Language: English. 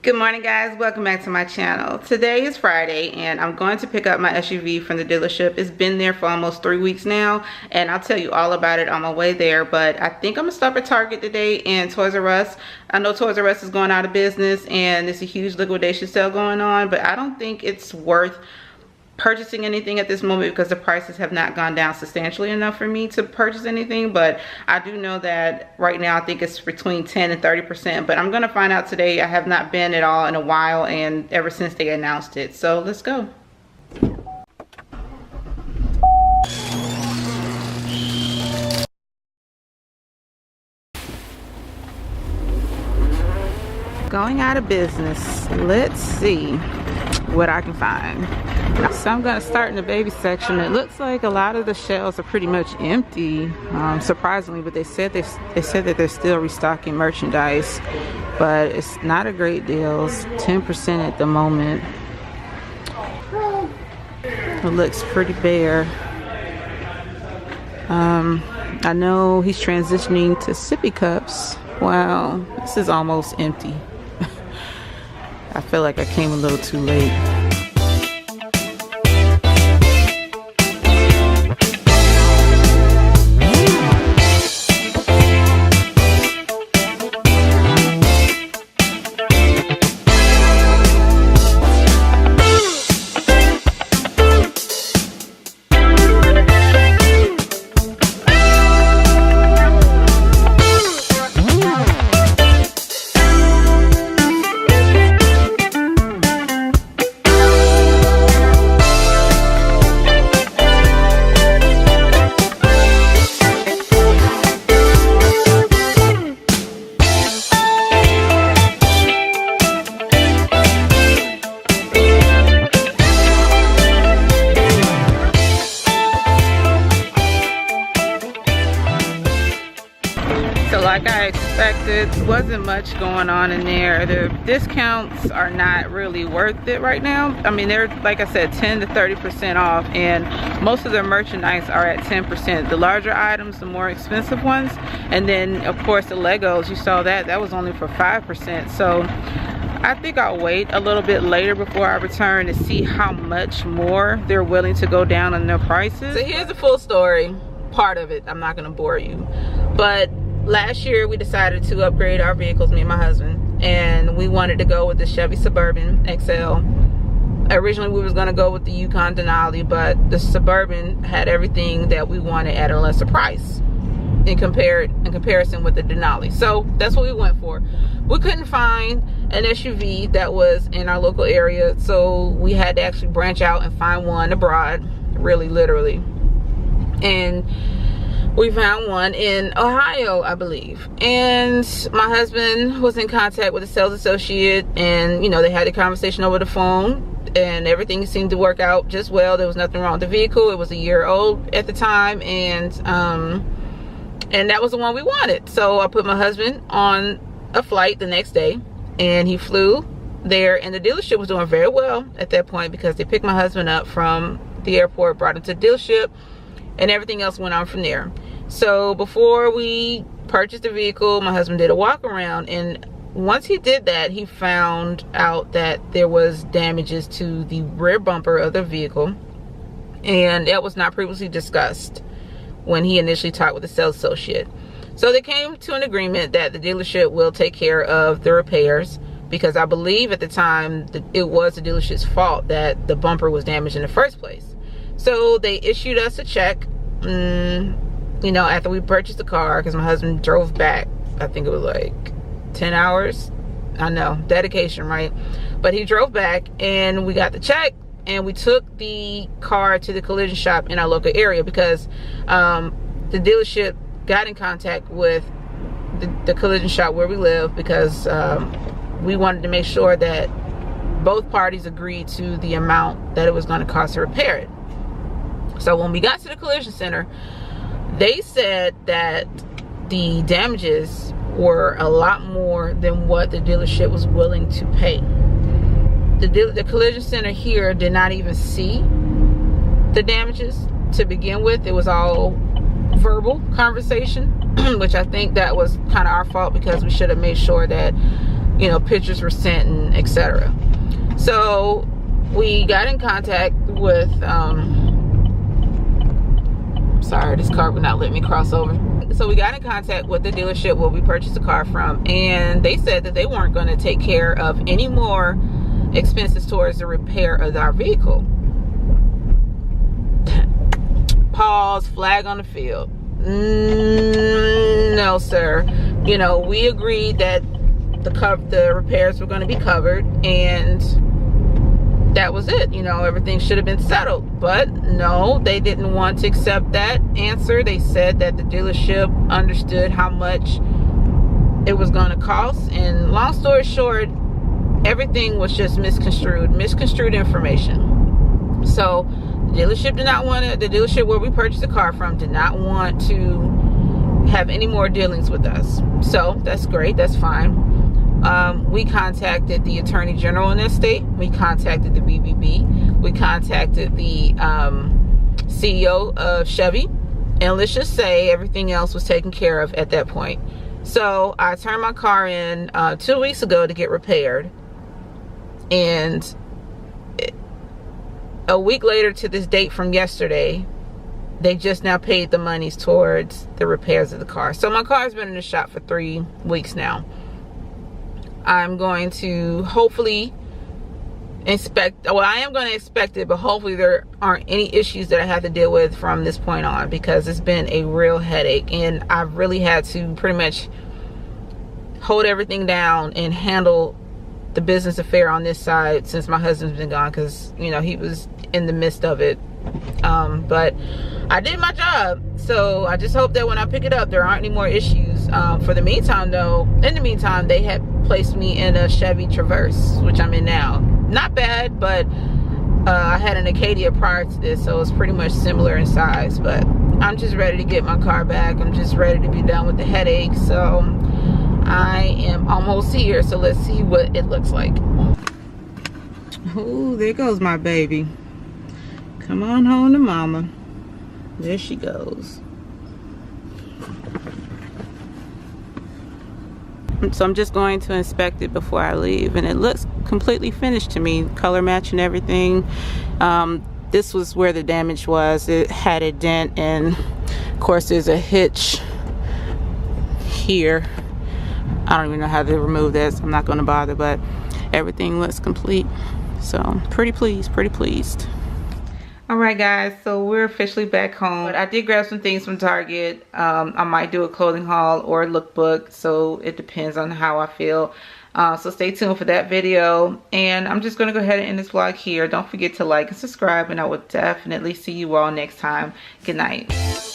Good morning, guys. Welcome back to my channel. Today is Friday and I'm going to pick up my SUV from the dealership. It's been there for almost 3 weeks now and I'll tell you all about it on my way there, but I think I'm gonna stop at Target today and Toys R Us. I know Toys R Us is going out of business and it's a huge liquidation sale going on, but I don't think it's worth purchasing anything at this moment because the prices have not gone down substantially enough for me to purchase anything. But I do know that right now I think it's between 10 and 30%, but I'm gonna find out today. I have not been at all in a while and ever since they announced it, so let's go. Going out of business. Let's see what I can find. So I'm going to start in the baby section. It looks like a lot of the shelves are pretty much empty, surprisingly, but they said that they're still restocking merchandise, but it's not a great deal. It's 10% at the moment. It looks pretty bare. I know he's transitioning to sippy cups. Wow, this is almost empty. I feel like I came a little too late. Like I expected, wasn't much going on in there. The discounts are not really worth it right now. I mean, they're, like I said, 10 to 30% off, and most of their merchandise are at 10%. The larger items, the more expensive ones, and then of course the Legos, you saw that was only for 5%. So I think I'll wait a little bit later before I return to see how much more they're willing to go down on their prices. So here's the full story, part of it. I'm not gonna bore you, but last year we decided to upgrade our vehicles, me and my husband, and we wanted to go with the Chevy Suburban XL. Originally we was going to go with the Yukon Denali, but the Suburban had everything that we wanted at a lesser price in comparison with the Denali. So that's what we went for. We couldn't find an SUV that was in our local area, so we had to actually branch out and find one abroad, really literally. And we found one in Ohio, I believe, and my husband was in contact with a sales associate, and you know, they had a conversation over the phone and everything seemed to work out just well. There was nothing wrong with the vehicle. It was a year old at the time, and that was the one we wanted. So I put my husband on a flight the next day and he flew there, and the dealership was doing very well at that point because they picked my husband up from the airport, brought him to the dealership, and everything else went on from there. So before we purchased the vehicle, my husband did a walk around, and once he did that, he found out that there was damages to the rear bumper of the vehicle, and that was not previously discussed when he initially talked with the sales associate. So they came to an agreement that the dealership will take care of the repairs, because I believe at the time that it was the dealership's fault that the bumper was damaged in the first place. So they issued us a check, you know, after we purchased the car, because my husband drove back. I think it was like 10 hours. I know, dedication, right? But he drove back and we got the check, and we took the car to the collision shop in our local area, because the dealership got in contact with the collision shop where we live, because we wanted to make sure that both parties agreed to the amount that it was going to cost to repair it. So when we got to the collision center, they said that the damages were a lot more than what the dealership was willing to pay. The collision center here did not even see the damages to begin with. It was all verbal conversation, which I think that was kind of our fault, because we should have made sure that you know, pictures were sent and etc. So we got in contact with sorry, this car would not let me cross over. So we got in contact with the dealership where we purchased the car from, and they said that they weren't going to take care of any more expenses towards the repair of our vehicle. Pause, flag on the field. No, sir. You know, we agreed that the repairs were going to be covered, and that was it. You know, everything should have been settled. But no, they didn't want to accept that answer. They said that the dealership understood how much it was going to cost, and long story short, everything was just misconstrued information. So the dealership did not want to, the dealership where we purchased the car from did not want to have any more dealings with us. So that's great, that's fine. We contacted the Attorney General in that state. We contacted the BBB. We contacted the CEO of Chevy. And let's just say everything else was taken care of at that point. So I turned my car in 2 weeks ago to get repaired. And a week later to this date from yesterday, they just now paid the monies towards the repairs of the car. So my car's been in the shop for 3 weeks now. I'm going to hopefully inspect, well, I am going to inspect it, but hopefully there aren't any issues that I have to deal with from this point on, because it's been a real headache, and I've really had to pretty much hold everything down and handle the business affair on this side since my husband's been gone, because, you know, he was in the midst of it. But I did my job, so I just hope that when I pick it up there aren't any more issues. For the meantime though, in the meantime, they had placed me in a Chevy Traverse, which I'm in now. Not bad, but I had an Acadia prior to this, so it's pretty much similar in size. But I'm just ready to get my car back. I'm just ready to be done with the headache. So I am almost here, so let's see what it looks like. Oh, there goes my baby. Come on home to mama. There she goes. So I'm just going to inspect it before I leave, and it looks completely finished to me, color match and everything. This was where the damage was. It had a dent, and of course there's a hitch here. I don't even know how to remove that, so I'm not going to bother, but everything looks complete. So pretty pleased. All right guys, so we're officially back home. But I did grab some things from Target. I might do a clothing haul or a lookbook, so it depends on how I feel. So stay tuned for that video, and I'm just going to go ahead and end this vlog here. Don't forget to like and subscribe, and I will definitely see you all next time. Good night.